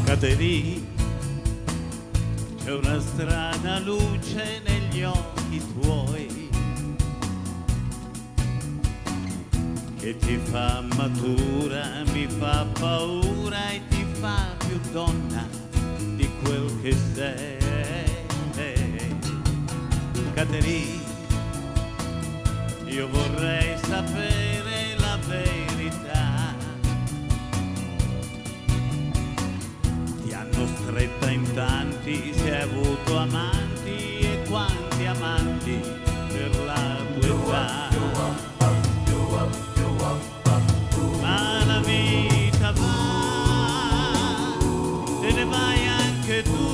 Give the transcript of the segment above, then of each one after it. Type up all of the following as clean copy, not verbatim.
Caterì, c'è una strana luce negli occhi tuoi che ti fa matura, mi fa paura e ti fa più donna di quel che sei. Caterì, io vorrei sapere la verità. Ti hanno stretta in tanti, se hai avuto amanti e quanti amanti per la tua età. Ma la vita va, te ne vai anche tu,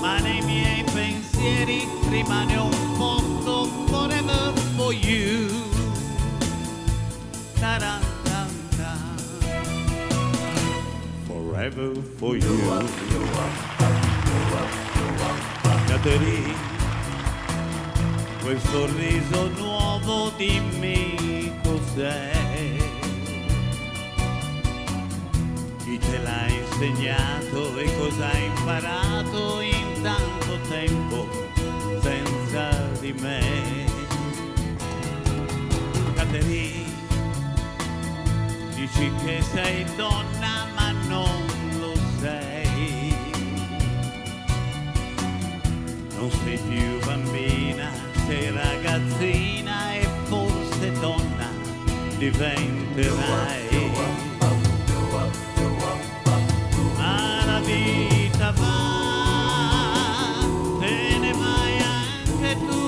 ma nei miei pensieri rimane un posto forever for you. Ta-da-da-da. Forever for you. Caterì, quel sorriso nuovo dimmi cos'è, chi te l'ha insegnato e cosa hai imparato in tanto tempo senza di me. Caterì, dici che sei donna ma non lo sei, non sei più bambina, sei ragazzina e forse donna diventerai. Ma la vita va, te ne vai anche tu,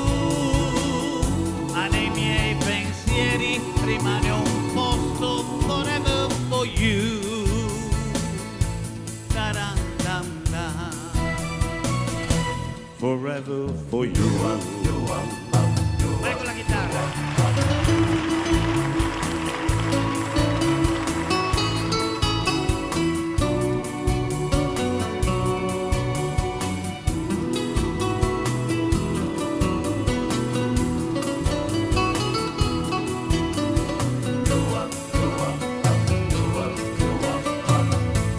ma nei miei pensieri rimane un posto forever for you. Da-da-da-da. Forever for you. Vai con la chitarra.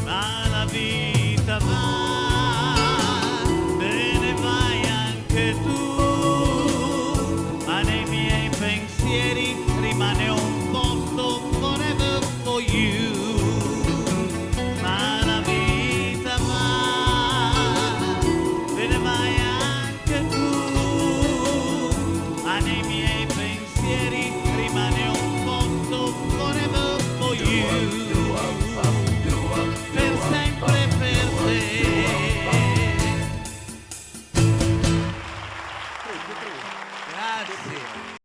Ma la vita va, te ne vai anche tu, ma nei miei pensieri rimane un posto forever for you. Ma la vita va, te ne vai anche tu, ma nei miei